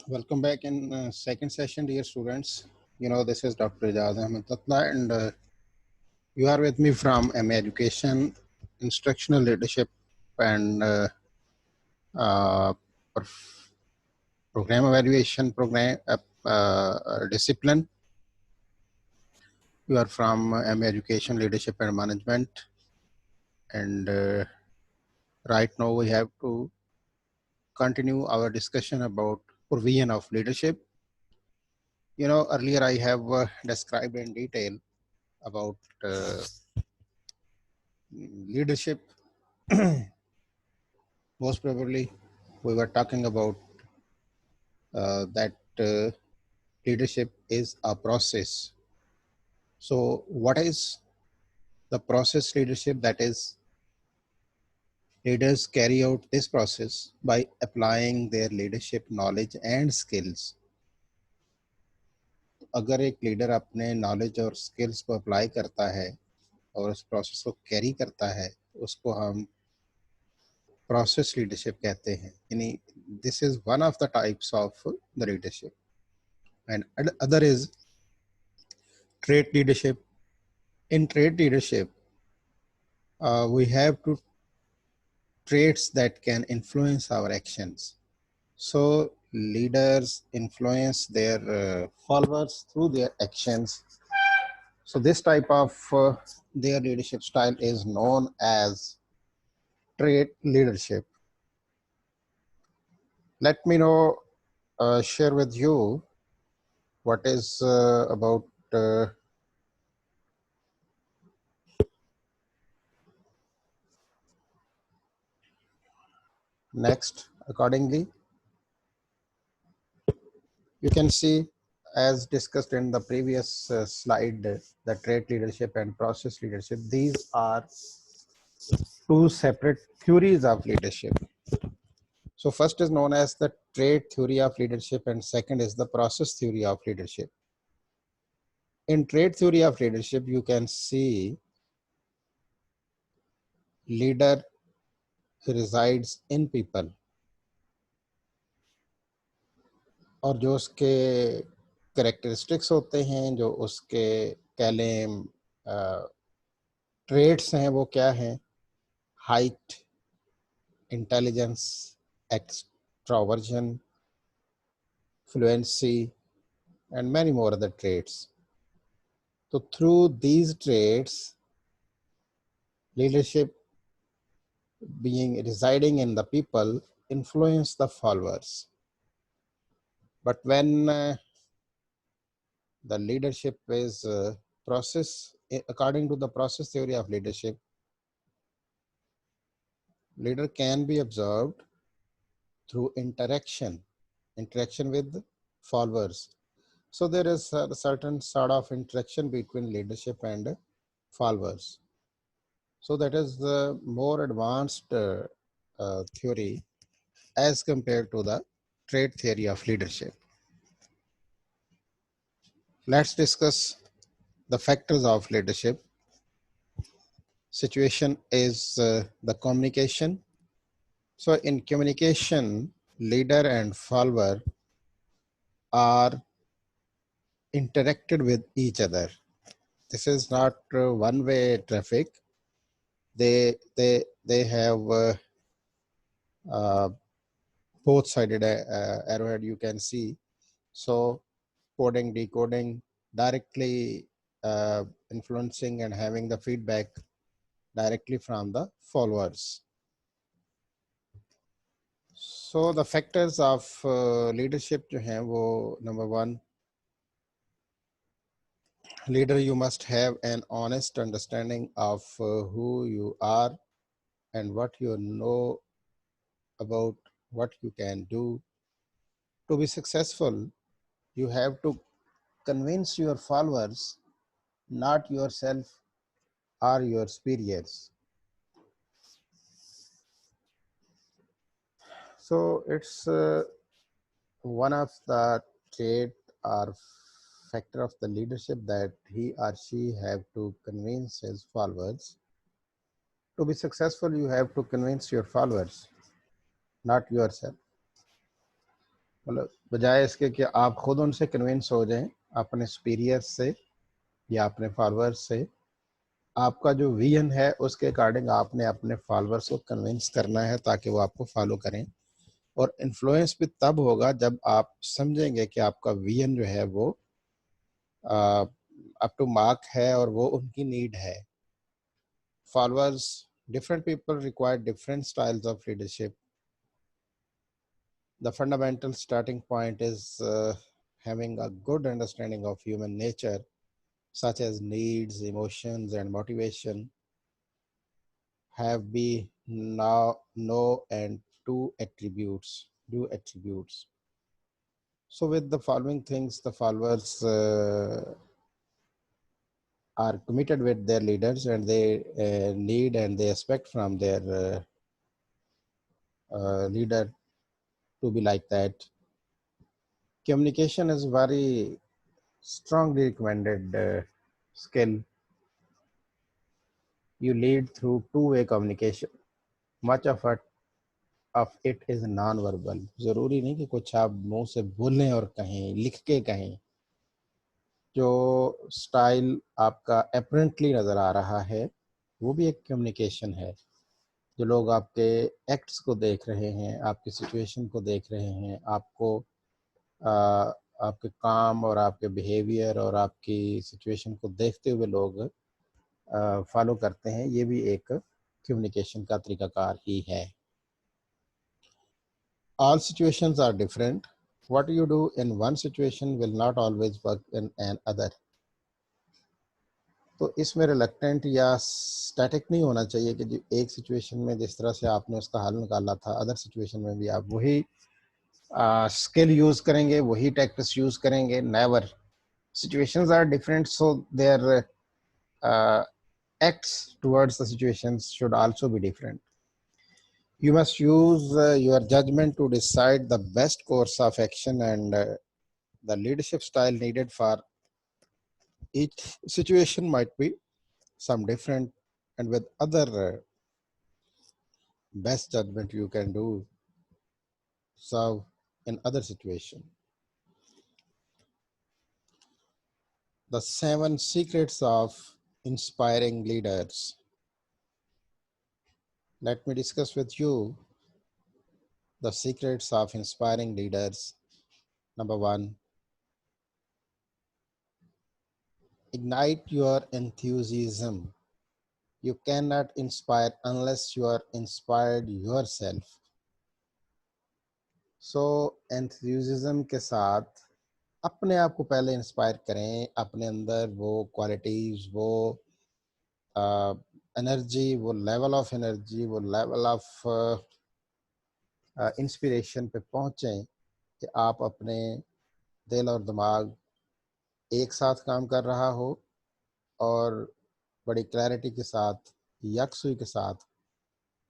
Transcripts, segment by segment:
Welcome back in second session, dear students. This is Dr. Ijaz Ahmed Tatla, and you are with me from MA Education, Instructional Leadership, and uh, prof- Program Evaluation Program Discipline. You are from MA Education, Leadership and Management, and right now we have to continue our discussion about provision of leadership. Earlier I have described in detail about leadership. Most probably, we were talking about that leadership is a process. So, what is the process leadership? That is, leaders carry out this process by applying their leadership knowledge and skills. अगर एक leader अपने knowledge और skills को apply करता है और उस process को कैरी करता है, उसको हम प्रोसेस लीडरशिप कहते हैं. यानी this is one of the types of the leadership. And other is trait leadership. In trait leadership, we have two traits that can influence our actions. So leaders influence their followers through their actions. So this type of their leadership style is known as trait leadership. Let me know, share with you what is about next accordingly. You can see, as discussed in the previous slide, the trait leadership and process leadership. These are two separate theories of leadership. So first is known as the trait theory of leadership, and second is the process theory of leadership. In trait theory of leadership, you can see leader resides in people, और जो उसके characteristics होते हैं, जो उसके कह लें traits हैं, वो क्या हैं? Height, intelligence, extroversion, fluency, and many more other traits. So through these traits, leadership being residing in the people influence the followers. But when the leadership is according to the process theory of leadership, leader can be observed through interaction with followers. So there is a certain sort of interaction between leadership and followers. So that is the more advanced theory as compared to the trait theory of leadership. Let's discuss the factors of leadership. Situation is the communication. So in communication, leader and follower are interacted with each other. This is not one-way traffic. They have both-sided arrowhead, you can see. So coding, decoding, directly influencing and having the feedback directly from the followers. So the factors of leadership जो हैं वो, number one, leader, you must have an honest understanding of who you are and what you know about what you can do. To be successful, you have to convince your followers, not yourself or your superiors. So it's one of the trait or factor of the leadership that he or she have to convince his followers. To be successful, you have to convince your followers, not yourself. مطلب بجائے اس کے کہ آپ خود ان سے convince ہو جائیں اپنے superior سے یا اپنے فالوورس سے، آپ کا جو ویژن ہے اس کے اکارڈنگ آپ نے اپنے فالوورس کو کنونس کرنا ہے تاکہ وہ آپ کو فالو کریں. اور انفلوئنس بھی تب ہوگا جب آپ سمجھیں گے کہ آپ کا ویژن جو ہے وہ اپ ٹو مارک ہے اور وہ ان کی نیڈ ہے. Followers, different people require different styles of leadership. The fundamental starting point is having a good understanding of human nature, such as needs, emotions, and motivation. Have be now know and two attributes, do attributes. So with the following things, the followers are committed with their leaders, and they need and they expect from their leader to be like that. Communication is very strongly recommended skill. You lead through two-way communication. Much of it is non-verbal. ضروری نہیں کہ کچھ آپ منہ سے بولیں اور کہیں، لکھ کے کہیں. جو سٹائل آپ کا اپرنٹلی نظر آ رہا ہے وہ بھی ایک کمیونیکیشن ہے. جو لوگ آپ کے ایکٹس کو دیکھ رہے ہیں، آپ کی سچویشن کو دیکھ رہے ہیں، آپ کو آپ کے کام اور آپ کے بیہیویئر اور آپ کی سچویشن کو دیکھتے ہوئے لوگ فالو کرتے ہیں، یہ بھی ایک کمیونیکیشن کا طریقہ کار ہی ہے. All situations are different. What you do in one situation will not always work in another. تو اس میں ریلیکٹنٹ یا اسٹیٹک نہیں ہونا چاہیے کہ ایک سچویشن میں جس طرح سے آپ نے اس کا حل نکالا تھا ادر سچویشن میں بھی آپ وہی اسکل یوز کریں گے، وہی ٹیکٹس یوز کریں گے. Never. Situations are different, so there acts towards the situations should also be different. You must use your judgment to decide the best course of action, and the leadership style needed for each situation might be some different, and with other best judgment you can do serve in other situation. The 7 secrets of inspiring leaders. Let me discuss with you the secrets of inspiring leaders. Number 1, ignite your enthusiasm. You cannot inspire unless you are inspired yourself. So enthusiasm کے ساتھ اپنے آپ کو پہلے inspire کریں، اپنے اندر وہ qualities, وہ انرجی، وہ لیول آف انرجی، وہ لیول آف انسپریشن پہ پہنچیں کہ آپ اپنے دل اور دماغ ایک ساتھ کام کر رہا ہو اور بڑی کلیئرٹی کے ساتھ، یکسوئی کے ساتھ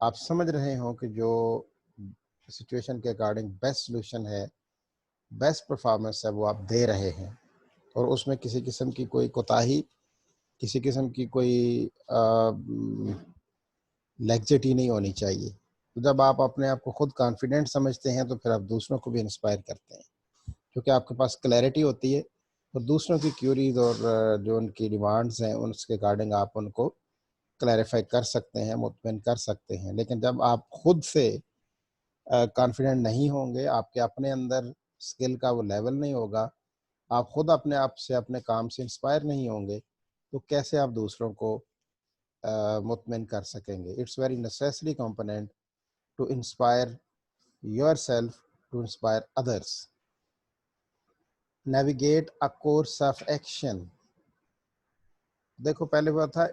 آپ سمجھ رہے ہوں کہ جو سچویشن کے اکارڈنگ بیسٹ سلوشن ہے، بیسٹ پرفارمنس ہے، وہ آپ دے رہے ہیں، اور اس میں کسی قسم کی کوئی کوتاہی، کسی قسم کی کوئی لیگزٹی نہیں ہونی چاہیے. تو جب آپ اپنے آپ کو خود کانفیڈنٹ سمجھتے ہیں تو پھر آپ دوسروں کو بھی انسپائر کرتے ہیں، کیونکہ آپ کے پاس کلیئرٹی ہوتی ہے اور دوسروں کی کیوریز اور جو ان کی ڈیمانڈز ہیں اس کے اکارڈنگ آپ ان کو کلیریفائی کر سکتے ہیں، مطمئن کر سکتے ہیں. لیکن جب آپ خود سے کانفیڈنٹ نہیں ہوں گے، آپ کے اپنے اندر اسکل کا وہ لیول نہیں ہوگا، آپ خود اپنے آپ سے، اپنے کام سے انسپائر نہیں ہوں گے، تو کیسے آپ دوسروں کو مطمئن کر سکیں گے؟ It's very necessary component to inspire yourself to inspire others. Navigate a course of action. دیکھو پہلے بات تھا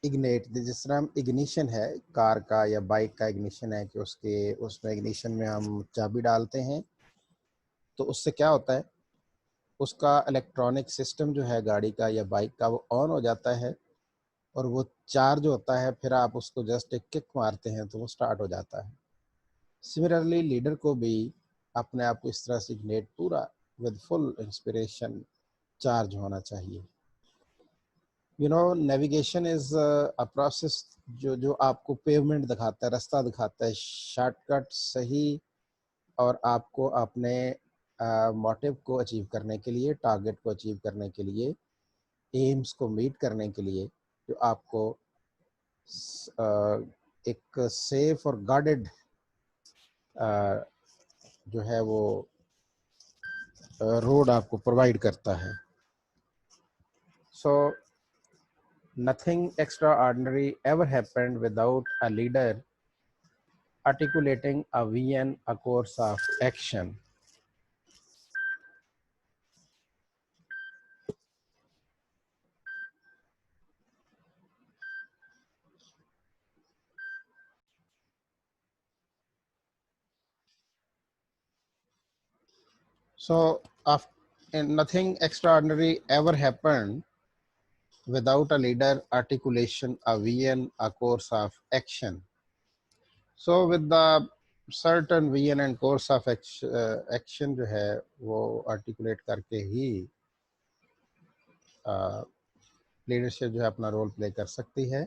اگنیٹ، جس طرح ہم اگنیشن ہے کار کا یا بائک کا اگنیشن ہے کہ اس میں اگنیشن میں ہم چابی ڈالتے ہیں تو اس سے کیا ہوتا ہے، اس کا الیکٹرانک سسٹم جو ہے گاڑی کا یا بائک کا وہ آن ہو جاتا ہے اور وہ چارج ہوتا ہے، پھر آپ اس کو جسٹ ایک کک مارتے ہیں تو وہ سٹارٹ ہو جاتا ہے. سملرلی لیڈر کو بھی اپنے آپ کو اس طرح سے اگنیٹ پورا ود فل انسپریشن چارج ہونا چاہیے. نیویگیشن از اے پروسیس جو آپ کو پیومنٹ دکھاتا ہے، رستہ دکھاتا ہے، شارٹ کٹ صحیح اور آپ کو اپنے موٹیو کو اچیو کرنے کے لیے، ٹارگٹ کو اچیو کرنے کے لیے، ایمز کو میٹ کرنے کے لیے، جو آپ کو ایک سیف اور گارڈڈ جو ہے وہ روڈ آپ کو پرووائڈ کرتا ہے. سو nothing extraordinary ever happened without a leader articulating a vision, a course of action. So, nothing extraordinary ever happened without a leader articulation, a vision, a course of action. So, with the certain vision and course of action جو ہے وہ articulate کرکے ہی leadership جو ہے اپنا role play کر سکتی ہے.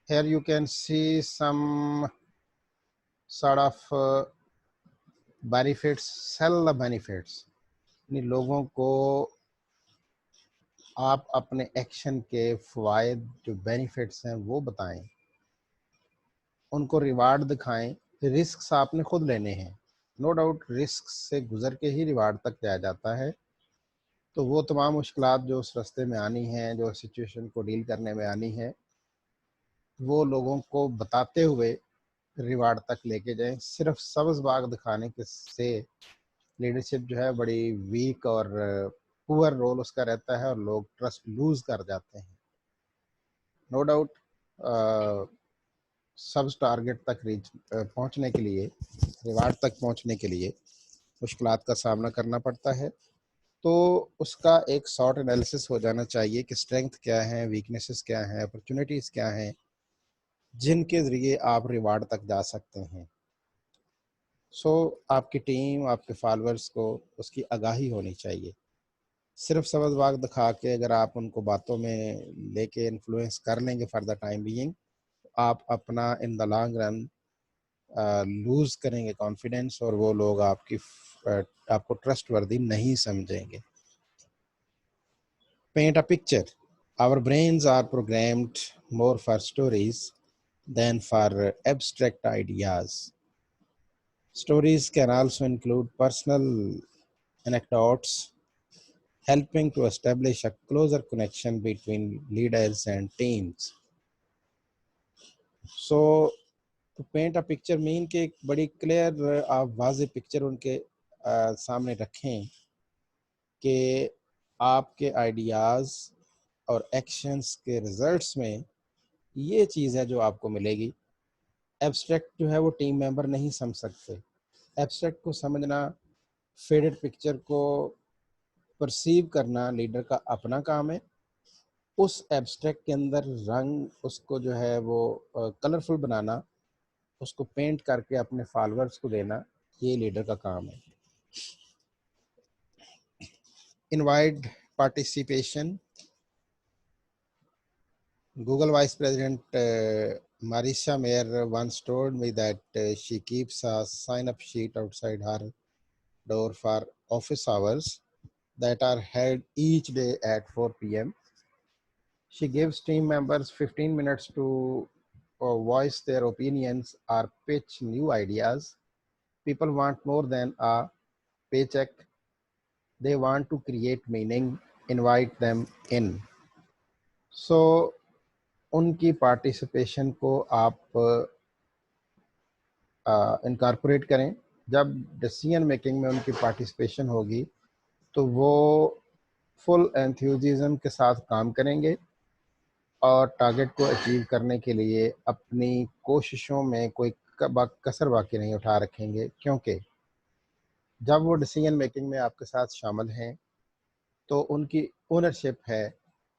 Here you can see some sort of benefits, sell the benefits. یعنی لوگوں کو آپ اپنے ایکشن کے فوائد جو بینیفٹس ہیں وہ بتائیں، ان کو ریوارڈ دکھائیں. رسکس آپ نے خود لینے ہیں. نو ڈاؤٹ رسک سے گزر کے ہی ریوارڈ تک جایا جاتا ہے. تو وہ تمام مشکلات جو اس راستے میں آنی ہیں، جو سچویشن کو ڈیل کرنے میں آنی ہے، وہ لوگوں کو بتاتے ہوئے ریوارڈ تک لے کے جائیں. صرف سبز باغ دکھانے کے سے لیڈرشپ جو ہے بڑی ویک اور پور رول اس کا رہتا ہے اور لوگ ٹرسٹ لوز کر جاتے ہیں. نو ڈاؤٹ سبز ٹارگٹ تک پہنچنے کے لیے، ریوارڈ تک پہنچنے کے لیے مشکلات کا سامنا کرنا پڑتا ہے. تو اس کا ایک شارٹ انالیسس ہو جانا چاہیے کہ اسٹرینگتھ کیا ہیں، ویکنیسز کیا ہیں، اپرچونیٹیز کیا ہیں جن کے ذریعے آپ ریوارڈ تک جا سکتے ہیں. سو آپ کی ٹیم، آپ کے فالوورز کو اس کی آگاہی ہونی چاہیے. صرف سبز باغ دکھا کے اگر آپ ان کو باتوں میں لے کے انفلوئنس کر لیں گے فار دا ٹائم بینگ، آپ اپنا ان دا لانگ رن لوز کریں گے کانفیڈینس، اور وہ لوگ آپ کو ٹرسٹ وردی نہیں سمجھیں گے. Paint a picture. Our brains are programmed more for stories than for abstract ideas. Stories can also include personal anecdotes, helping to establish a closer connection between leaders and teams. So, to paint a picture mean کہ ایک بڑی clear آپ واضح picture ان کے سامنے رکھیں کہ آپ کے آئیڈیاز اور ایکشنز کے ریزلٹس میں یہ چیز ہے جو آپ کو ملے گی. ایبسٹریکٹ جو ہے وہ ٹیم ممبر نہیں سمجھ سکتے. ایبسٹریکٹ کو سمجھنا، فیڈڈ پکچر کو پرسیو کرنا لیڈر کا اپنا کام ہے. اس ایبسٹریکٹ کے اندر رنگ، اس کو جو ہے وہ کلرفل بنانا، اس کو پینٹ کر کے اپنے فالوورز کو دینا، یہ لیڈر کا کام ہے. Invite participation. Google Vice President Marissa Mayer once told me that she keeps a sign-up sheet outside her door for office hours that are held each day at 4 p.m. She gives team members 15 minutes to voice their opinions or pitch new ideas. People want more than a paycheck. They want to create meaning. Invite them in. So, ان کی participation کو آپ incorporate کریں. جب decision making میں ان کی participation ہوگی تو وہ فل انتھیوزیزم کے ساتھ کام کریں گے اور ٹارگٹ کو اچیو کرنے کے لیے اپنی کوششوں میں کوئی کسر باقی نہیں اٹھا رکھیں گے. کیونکہ جب وہ ڈیسیژن میکنگ میں آپ کے ساتھ شامل ہیں تو ان کی اونرشپ ہے.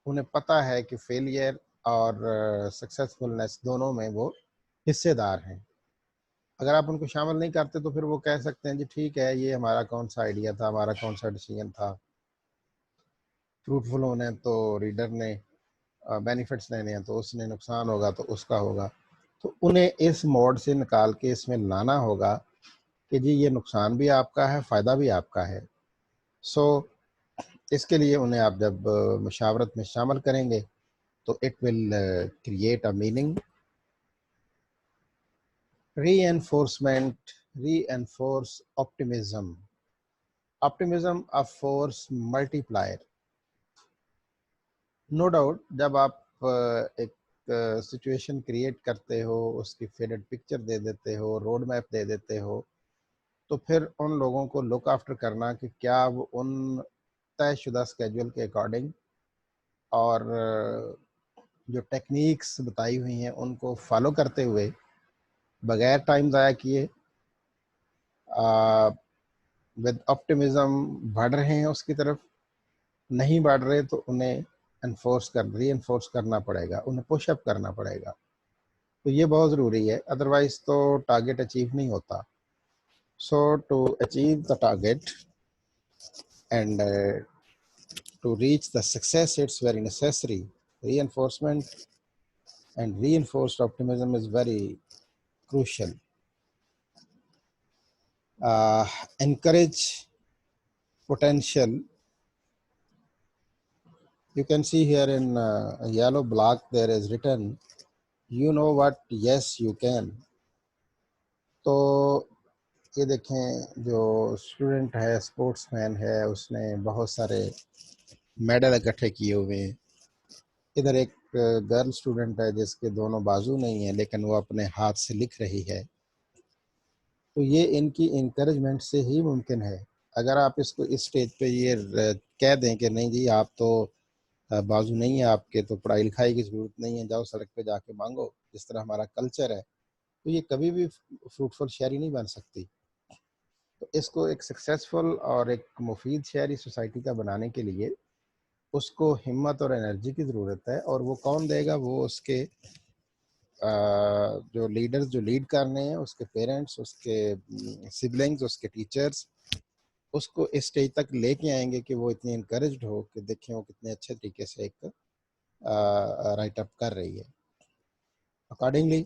انہیں پتہ ہے کہ فیلئر اور سکسیسفلنس دونوں میں وہ حصے دار ہیں. اگر آپ ان کو شامل نہیں کرتے تو پھر وہ کہہ سکتے ہیں جی ٹھیک ہے، یہ ہمارا کون سا آئیڈیا تھا، ہمارا کون سا ڈیسیژن تھا، فروٹفل ہونا ہے تو ریڈر نے بینیفٹس لینے ہیں تو اس نے نقصان ہوگا تو اس کا ہوگا. تو انہیں اس موڈ سے نکال کے اس میں لانا ہوگا کہ جی یہ نقصان بھی آپ کا ہے، فائدہ بھی آپ کا ہے. سو اس کے لیے انہیں آپ جب مشاورت میں شامل کریں گے تو it will create a meaning. Reinforcement, reinforce optimism. Optimism a force multiplier. No doubt جب آپ ایک سچویشن کریٹ کرتے ہو، اس کی فیڈڈ پکچر دے دیتے ہو، روڈ میپ دے دیتے ہو، تو پھر ان لوگوں کو لک آفٹر کرنا کہ کیا وہ ان طے شدہ اسکیجول کے اکارڈنگ اور جو ٹیکنیکس بتائی ہوئی ہیں ان کو فالو کرتے ہوئے بغیر ٹائم ضائع کیے ود آپٹیمزم بڑھ رہے ہیں اس کی طرف. نہیں بڑھ رہے تو انہیں ری انفورس کرنا پڑے گا، انہیں پش اپ کرنا پڑے گا. تو یہ بہت ضروری ہے، ادروائز تو ٹارگیٹ اچیو نہیں ہوتا. So to achieve the target and to reach the success it's very necessary. Reinforcement and reinforced optimism is very crucial. Encourage potential. You can see here in a yellow block there is written, you know what, yes you can. تو یہ دیکھیں جو student ہے، sports مین ہے، اس نے بہت سارے medal اکٹھے کیے ہوئے ہیں. ادھر ایک گرل اسٹوڈنٹ ہے جس کے دونوں بازو نہیں ہیں لیکن وہ اپنے ہاتھ سے لکھ رہی ہے. تو یہ ان کی انکریجمنٹ سے ہی ممکن ہے. اگر آپ اس کو اس سٹیج پہ یہ کہہ دیں کہ نہیں جی آپ تو بازو نہیں ہے آپ کے، تو پڑھائی لکھائی کی ضرورت نہیں ہے، جاؤ سڑک پہ جا کے مانگو، جس طرح ہمارا کلچر ہے، تو یہ کبھی بھی فروٹفل شہری نہیں بن سکتی. تو اس کو ایک سکسیسفل اور ایک مفید شہری سوسائٹی کا بنانے کے لیے اس کو ہمت اور انرجی کی ضرورت ہے. اور وہ کون دے گا؟ وہ اس کے جو لیڈرز جو لیڈ کر رہے ہیں، اس کے پیرنٹس، اس کے سبلنگز، اس کے ٹیچرز، اس کو اس اسٹیج تک لے کے آئیں گے کہ وہ اتنی انکریجڈ ہو کہ دیکھیں وہ کتنے اچھے طریقے سے ایک رائٹ اپ کر رہی ہے. اکارڈنگلی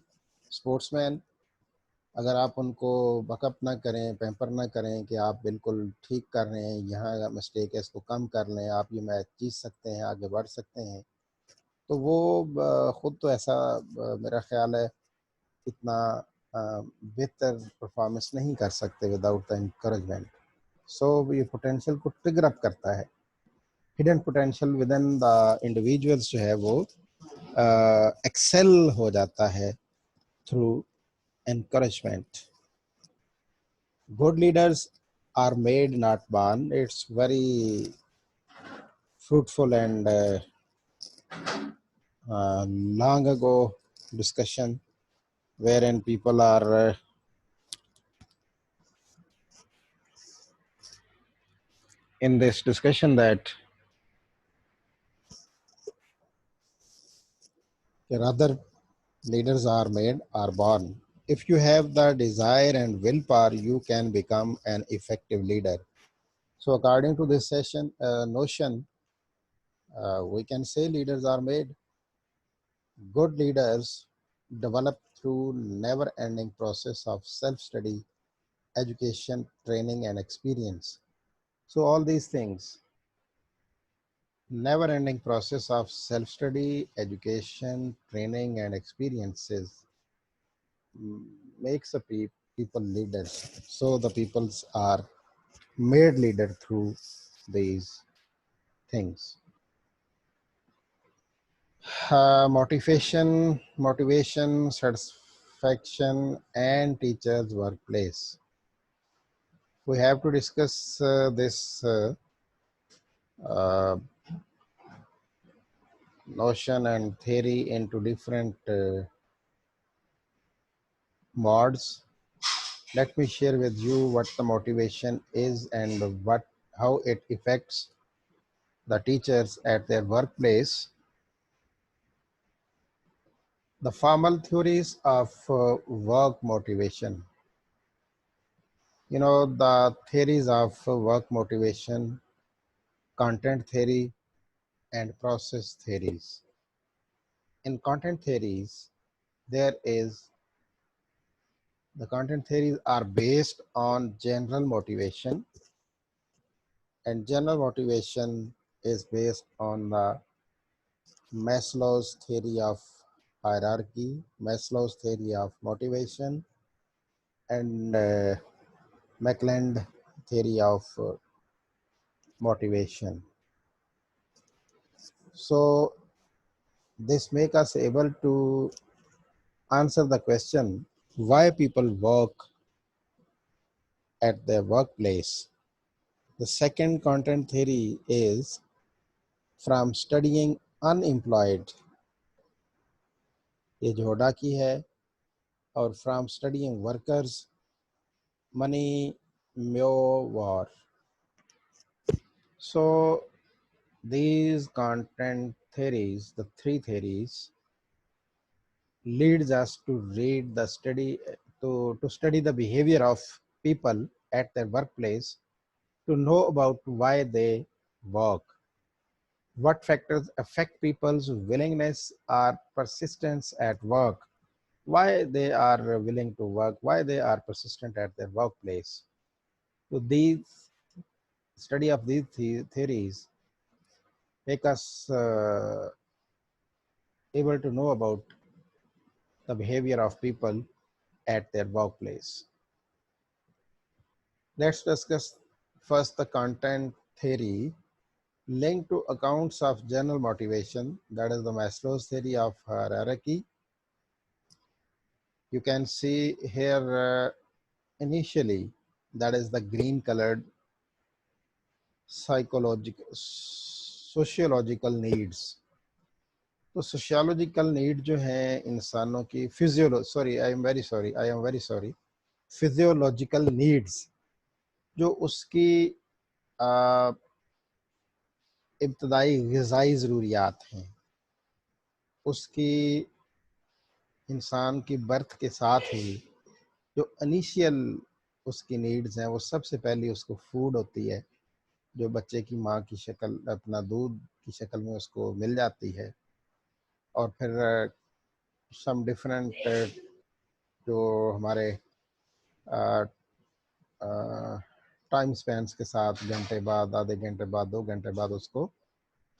اسپورٹس مین، اگر آپ ان کو بک اپ نہ کریں، پیمپر نہ کریں کہ آپ بالکل ٹھیک کر رہے ہیں، یہاں مسٹیک ہے اس کو کم کر لیں، آپ یہ میچ جیت سکتے ہیں، آگے بڑھ سکتے ہیں، تو وہ خود تو ایسا میرا خیال ہے اتنا بہتر پرفارمنس نہیں کر سکتے وداؤٹ دا انکریجمنٹ. سو یہ پوٹینشیل کو ٹریگر اپ کرتا ہے. Hidden potential with in the individuals جو ہے وہ ایکسل ہو جاتا ہے through encouragement. Good leaders are made, not born. It's very fruitful and long ago discussion wherein people are in this discussion that rather leaders are made or born. If you have the desire and willpower, you can become an effective leader. So according to this session notion, we can say leaders are made. Good leaders develop through never-ending process of self-study, education, training, and experience. So all these things, never-ending process of self-study, education, training, and experiences makes a people leaders. So the peoples are made leader through these things. Motivation, satisfaction, and teachers' workplace. We have to discuss this notion and theory into different modes. Let me share with you what the motivation is and how it affects the teachers at their workplace. The formal theories of work motivation. You know, the theories of work motivation, content theory, and process theories. In content theories, there is The content theories are based on general motivation, and general motivation is based on the Maslow's theory of hierarchy, Maslow's theory of motivation, and McClelland theory of motivation. So this make us able to answer the question why people work at their workplace. The second content theory is from studying unemployed, ये जोड़ा की है, और from studying workers, money, war. So these content theories, the three theories, leads us to read the study to study the behavior of people at their workplace, to know about why they work, what factors affect people's willingness or persistence at work, why they are willing to work, why they are persistent at their workplace. So these study of these theories make us able to know about the behavior of people at their workplace. Let's discuss first the content theory linked to accounts of general motivation, that is the Maslow's theory of hierarchy. You can see here initially, that is the green colored sociological needs. तो sociological need जो है इंसानों की I am very sorry physiological needs जो उसकी इब्तदाई ग़िज़ाई ज़रूरियात हैं, उसकी इंसान की बर्थ के साथ ही जो इनिशियल उसकी नीड्स हैं, वो सबसे पहले उसको फूड होती है, जो बच्चे की माँ की शक्ल, अपना दूध की शक्ल में उसको मिल जाती है, और फिर सम डिफरेंट जो हमारे टाइम स्पेंस के साथ घंटे बाद, आधे घंटे बाद, 2 घंटे बाद उसको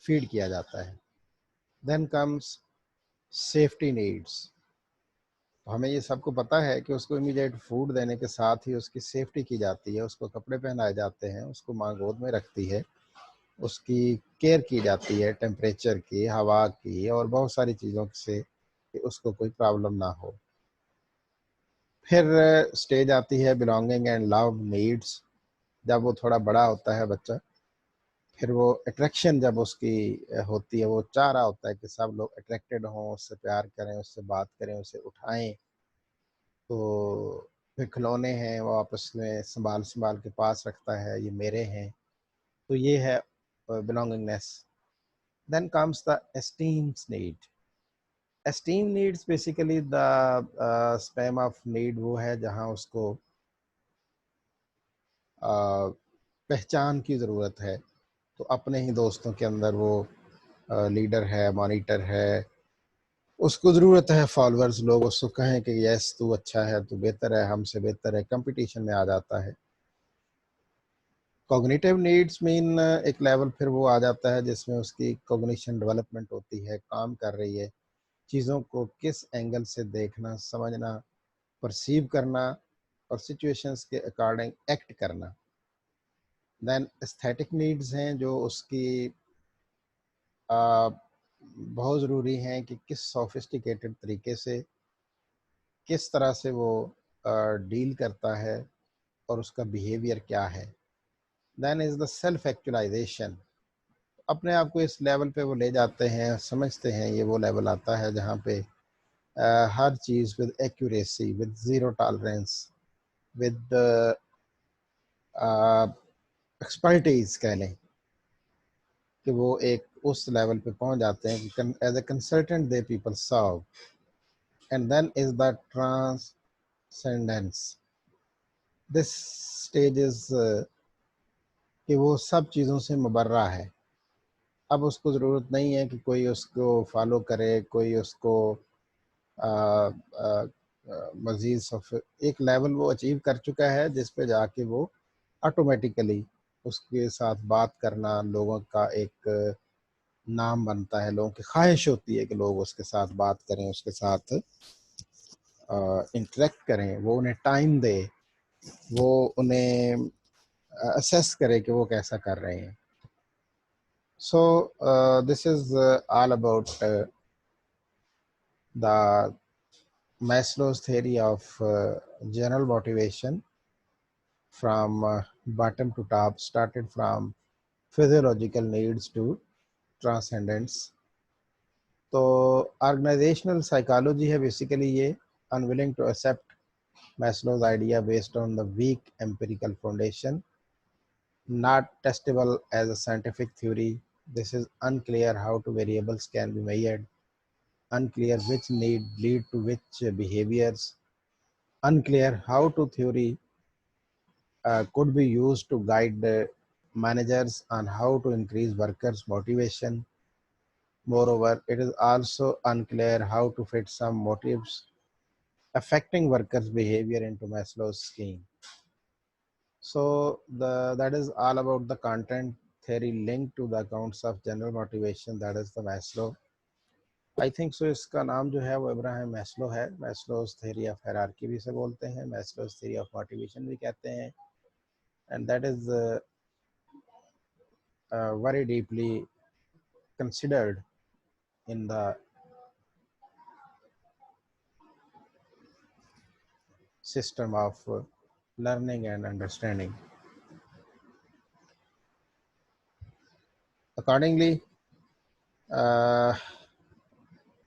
फीड किया जाता है. Then comes safety needs. हमें ये सबको पता है कि उसको इमीडिएट फूड देने के साथ ही उसकी सेफ्टी की जाती है, उसको कपड़े पहनाए जाते हैं, उसको माँ गोद में रखती है, उसकी केयर की जाती है, टेम्परेचर की, हवा की और बहुत सारी चीज़ों से कि उसको कोई प्रॉब्लम ना हो. फिर स्टेज आती है बिलोंगिंग एंड लव नीड्स. जब वो थोड़ा बड़ा होता है बच्चा, फिर वो अट्रैक्शन जब उसकी होती है, वो चाह रहा होता है कि सब लोग अट्रैक्टेड हों, उससे प्यार करें, उससे बात करें, उसे उठाएं. तो फिर खिलौने हैं, वो आपस में संभाल के पास रखता है, ये मेरे हैं. तो ये है belongingness. Then comes the esteems need. Esteem needs basically the spam of need वो है जहाँ उसको पहचान की ज़रूरत है. तो अपने ही दोस्तों के अंदर वो लीडर है, मॉनिटर है, उसको ज़रूरत है फॉलोअर्स लोग उसको कहें कि यस तू अच्छा है, तू बेहतर है, हमसे बेहतर है, कंपटीशन में आ जाता है. कॉग्निटिव नीड्स मीन एक लेवल फिर वो आ जाता है जिसमें उसकी कॉग्निशन डेवलपमेंट होती है, काम कर रही है, चीज़ों को किस एंगल से देखना, समझना, परसीव करना और सिचुएशंस के अकॉर्डिंग एक्ट करना. देन एस्थेटिक नीड्स हैं जो उसकी बहुत ज़रूरी हैं कि किस सोफिस्टिकेटेड तरीके से, किस तरह से वो डील करता है और उसका बिहेवियर क्या है. Then is the self actualisation. अपने आप को इस लेवल पे वो ले जाते हैं, समझते हैं, ये वो लेवल आता है जहाँ पे हर चीज़ with accuracy, with zero tolerance, with expertise कह लें कि वो एक उस लेवल पे पहुंच जाते हैं कि as a consultant they people serve. And then is the transcendence. This stage is कि वो सब चीज़ों से मुबर्रा है. अब उसको ज़रूरत नहीं है कि कोई उसको फॉलो करे, कोई उसको مزید ایک لیول وہ اچیو کر چکا ہے جس پہ جا کے وہ آٹومیٹیکلی اس کے ساتھ بات کرنا لوگوں کا ایک نام بنتا ہے، لوگوں کی خواہش ہوتی ہے کہ لوگ اس کے ساتھ بات کریں، اس کے ساتھ انٹریکٹ کریں، وہ انہیں ٹائم دے، وہ انہیں اسیس کرے کہ وہ کیسا کر رہے ہیں. So this is all about the Maslow's theory of general motivation from bottom to top, started from physiological needs to transcendence. تو آرگنائزیشنل سائیکالوجی ہے بیسیکلی یہ unwilling to accept Maslow's idea based on the weak empirical foundation, not testable as a scientific theory. This is unclear how two variables can be measured, unclear which need lead to which behaviors, unclear how to theory could be used to guide managers on how to increase workers' motivation. Moreover, it is also unclear how to fit some motives affecting workers' behavior into Maslow's scheme. So that is all about the content theory linked to the accounts of general motivation, that is the Maslow. I think so اس کا نام جو ہے وہ Abraham Maslow ہے. Maslow's theory of hierarchy بھی سے بولتے ہیں، میسلوز تھیوری آف موٹیویشن بھی کہتے ہیں. And that is very deeply considered in the system of learning and understanding. Accordingly,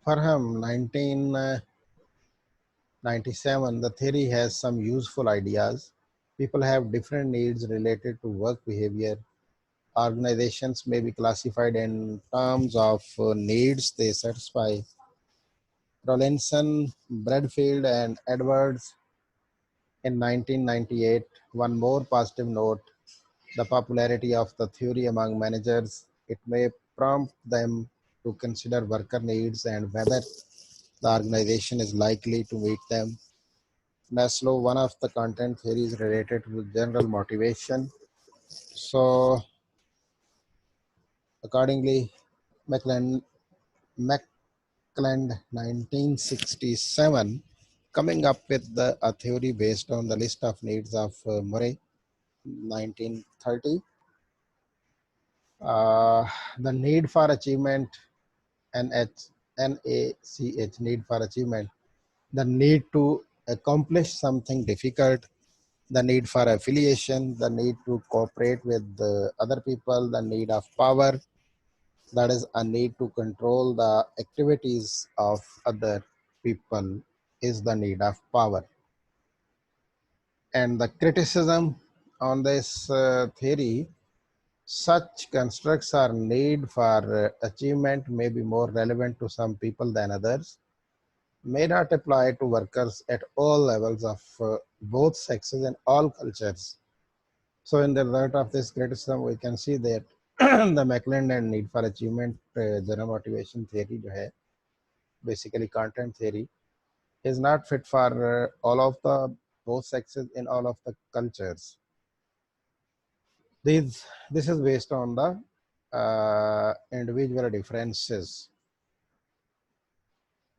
from 1997, the theory has some useful ideas. People have different needs related to work behavior. Organizations may be classified in terms of needs they satisfy. Rawlinson, Bradfield, and Edwards in 1998. One more positive note: the popularity of the theory among managers. It may prompt them to consider worker needs and whether the organization is likely to meet them. Maslow, one of the content theories related to general motivation. So, accordingly, McClelland 1967, coming up with a theory based on the list of needs of Murray, 1930. The need for achievement, NACH, need for achievement, the need to accomplish something difficult, the need for affiliation, the need to cooperate with other people, the need of power, that is a need to control the activities of other people, is the need of power. And the criticism on this theory: such constructs are need for achievement may be more relevant to some people than others, may not apply to workers at all levels of both sexes and all cultures. So in the result of this criticism, we can see that the McClelland and need for achievement general motivation theory जो है, basically content theory, is not fit for all of the both sexes in all of the cultures. This is based on the individual differences.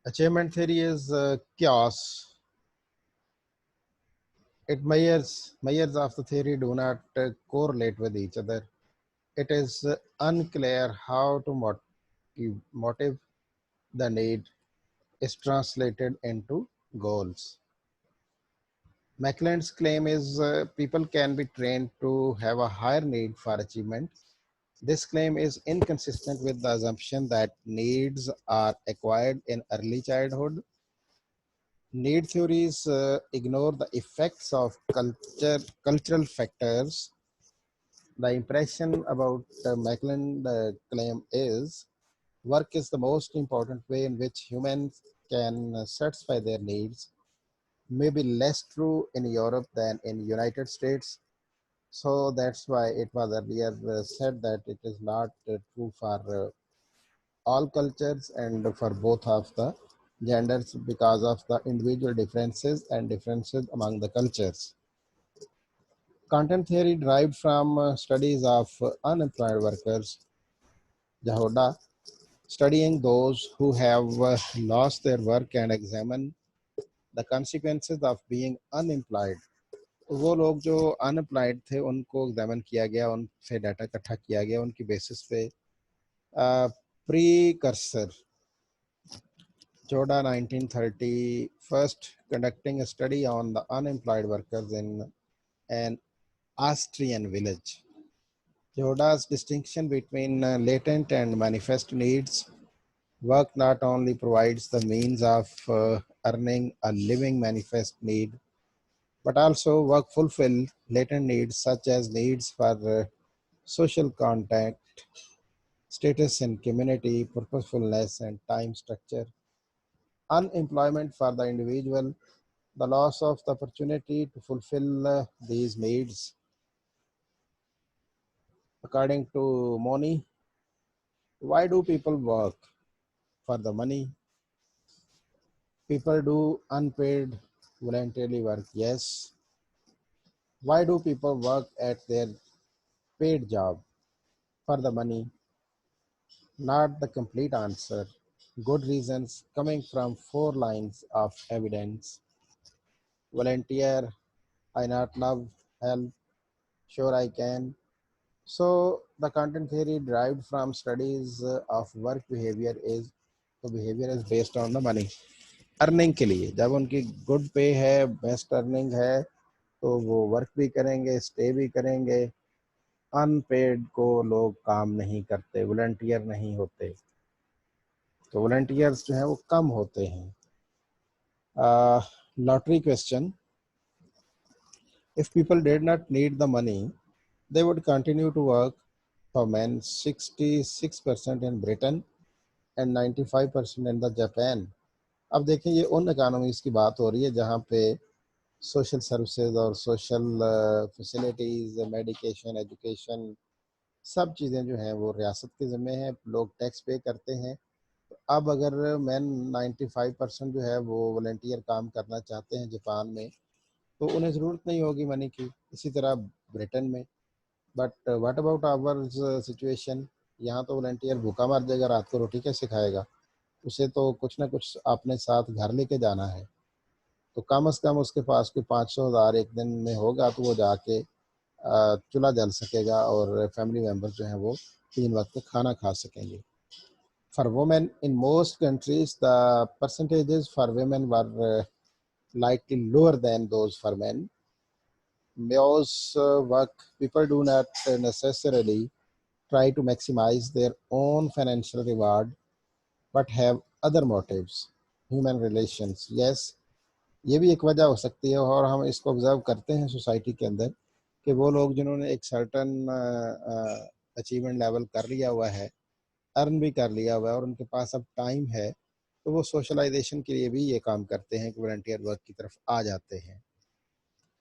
Achievement theory is chaos. It measures of the theory do not correlate with each other. It is unclear how to motive the need is translated into goals. McClelland's claim is people can be trained to have a higher need for achievement. This claim is inconsistent with the assumption that needs are acquired in early childhood. Need theories ignore the effects of cultural factors. The impression about McClelland claim is work is the most important way in which humans can satisfy their needs. Maybe less true in Europe than in United States. So that's why it was earlier said that it is not true for all cultures and for both of the genders because of the individual differences and differences among the cultures. Content theory derived from studies of unemployed workers, Jahoda, studying those who have lost their work and examine the consequences of being unemployed. वो लोग जो unemployed थे उनको examine किया गया, उनसे data इकट्ठा किया गया, उनकी बेसिस पे precursor Joda 1930 first conducting a study on the unemployed workers in an Austrian village. Joda's distinction between latent and manifest needs. Work not only provides the means of earning a living manifest need, but also work fulfill latent needs such as needs for social contact, status in community, purposefulness, and time structure. Unemployment for the individual, the loss of the opportunity to fulfill these needs. According to Moni, why do people work? For the money. People do unpaid voluntarily work. Yes. Why do people work at their paid job? For the money. Not the complete answer. Good reasons coming from 4 lines of evidence. Volunteer, I not love, help, sure I can. So the content theory derived from studies of work behavior is, the behavior is based on the money. Earning के लिए जब उनकी good पे है, best earning है, तो वो work भी करेंगे, स्टे भी करेंगे. अनपेड को लोग काम नहीं करते, वॉलंटियर नहीं होते, तो वॉलंटियर्स जो है वो कम होते हैं. Lottery question, if people did not need the money they would continue to work. For men, 66% in Britain and 95% in the Japan. अब देखें ये उन इकानमीज की बात हो रही है जहाँ पे सोशल सर्विसेज और सोशल फैसिलिटीज़, मेडिकेशन, एजुकेशन, सब चीज़ें जो हैं वो रियासत के ज़िम्मे हैं, लोग टैक्स पे करते हैं. तो अब अगर मैन 95% जो है वो वॉलंटियर काम करना चाहते हैं जापान में, तो उन्हें ज़रूरत नहीं होगी मनी की. इसी तरह ब्रिटेन में. But what about our situation? यहाँ तो वॉलंटियर भूखा मर जाएगा, रात को रोटी कैसे खाएगा? उसे तो कुछ ना कुछ अपने साथ घर लेके जाना है. तो कम से कम उसके पास कोई 500,000 एक दिन में होगा तो वो जाके चूल्हा जल सकेगा और फैमिली मेम्बर जो हैं वो 3 वक्त का खाना खा सकेंगे. For women in most countries the percentages for women were likely lower than those for men. Most work people do not necessarily try to maximize their own financial reward, but have other motives. Human relations, yes, ये भी एक वजह हो सकती है और हम इसको ऑब्जर्व करते हैं सोसाइटी के अंदर कि वो लोग जिन्होंने एक सर्टन अचीवमेंट लेवल कर लिया हुआ है, अर्न भी कर लिया हुआ है और उनके पास अब टाइम है, तो वो सोशलाइजेशन के लिए भी ये काम करते हैं कि वॉलंटियर वर्क की तरफ आ जाते हैं.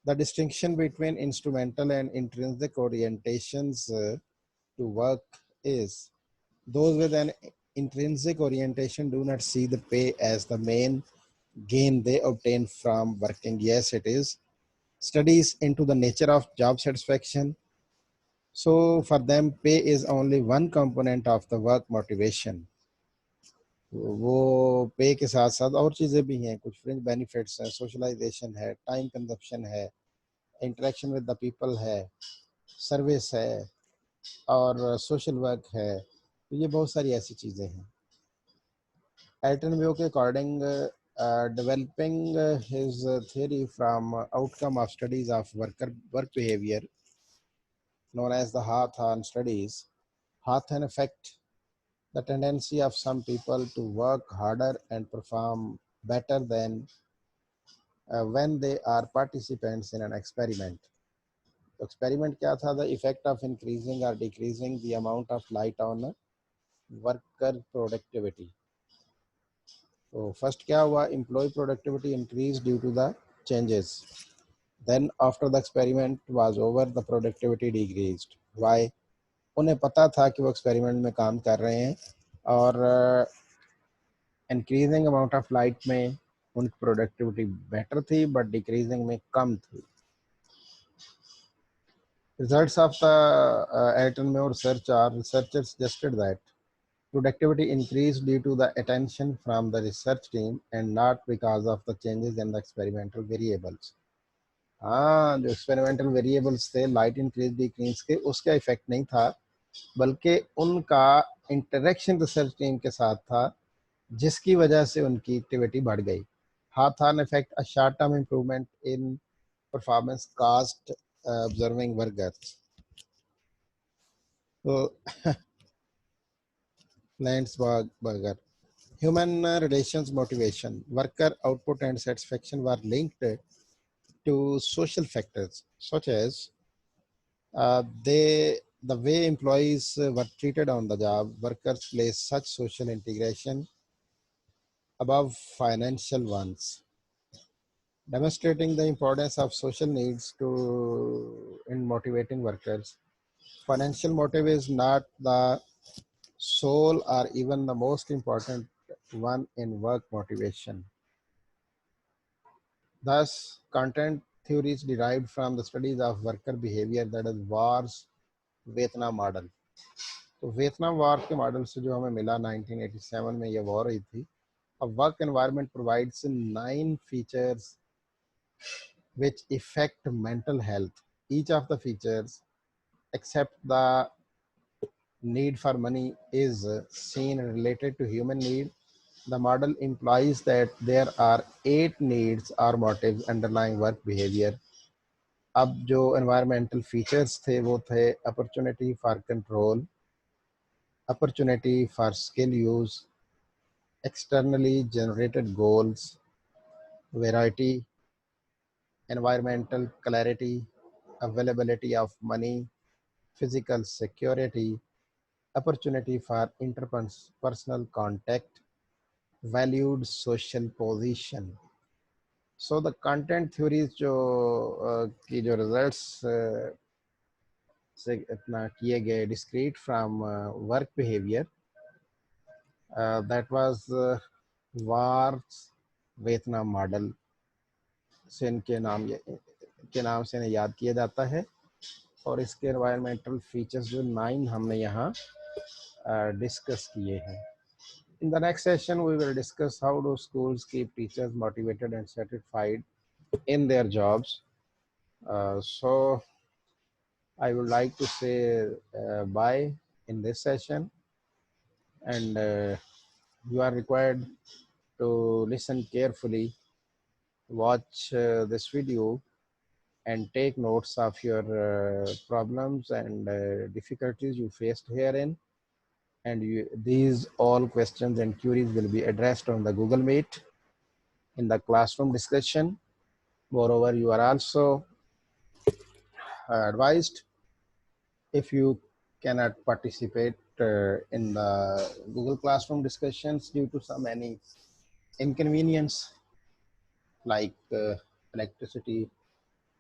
The distinction between instrumental and intrinsic orientations to work is those with an intrinsic orientation do not see the pay as the main gain they obtain from working. Yes, it is. Studies into the nature of job satisfaction. So for them, pay is only one component of the work motivation. वो पे के साथ साथ और चीज़ें भी हैं, कुछ फ्रिंज बेनिफिट्स हैं, सोशलाइजेशन है, टाइम कंजप्शन है, इंटरेक्शन विद द पीपल है, सर्विस है और सोशल वर्क है. तो ये बहुत सारी ऐसी चीज़ें हैं. एल्टन व्यू के according developing his theory from outcome of studies of work behavior known as the Hawthorne studies. Hawthorne effect, the tendency of some people to work harder and perform better than when they are participants in an experiment. तो experiment क्या था? The effect of increasing और decreasing the amount of light on worker productivity. तो first क्या हुआ? Employ productivity increase due to the changes. Then after the experiment was over the productivity decreased. Why? उन्हें पता था कि वो एक्सपेरिमेंट में काम कर रहे हैं और इंक्रीजिंग अमाउंट ऑफ लाइट में उनकी प्रोडक्टिविटी बेटर थी, बट डिक्रीजिंग में कम थी. Results of the Ayrton Moore research are researchers suggested that productivity increased due to the attention from the research team and not because of the changes in the experimental variables. हाँ, जो experimental variables थे light increase decrease के, उसका effect नहीं था, बल्कि उनका interaction research team के साथ था, जिसकी वजह से उनकी एक्टिविटी बढ़ गई. हाथ था effect a short term improvement in performance caused observing workers. तो Landsberger. Human relations motivation, worker output and satisfaction were linked to social factors such as the way employees were treated on the job. Workers place such social integration above financial ones, demonstrating the importance of social needs in motivating workers. Financial motive is not the sole or even the most important one in work motivation. Thus, content theories derived from the studies of worker behavior, that is War's Vietnam model. तो Vietnam war के model से जो हमें मिला 1987 में ये war हुई थी. A work environment provides 9 features which affect mental health. Each of the features, except the need for money, is seen related to human need. The model implies that there are 8 needs or motives underlying work behavior. अब जो environmental features थे वो थे opportunity for control, opportunity for skill use, externally generated goals, variety, environmental clarity, availability of money, physical security, opportunity for interpersonal contact, valued social position. So the content theories जो की जो results से इतना किए गए discrete from work behavior, that was wars Vietnam model से इनके नाम के नाम से इन्हें याद किया जाता है. और इसके एनवायरमेंटल फीचर्स जो 9 हमने यहाँ डिस्कस किए हैं. In the next session, we will discuss how do schools keep teachers motivated and satisfied in their jobs. So I would like to say bye in this session, and you are required to listen carefully, watch this video, and take notes of your problems and difficulties you faced herein. And these all questions and queries will be addressed on the Google Meet in the classroom discussion. Moreover, you are also advised, if you cannot participate in the Google Classroom discussions due to some any inconvenience like electricity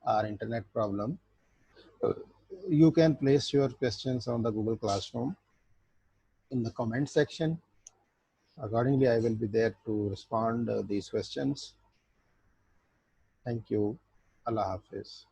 or internet problem, you can place your questions on the Google Classroom in the comment section. Accordingly, I will be there to respond these questions. Thank you. Allah Hafiz.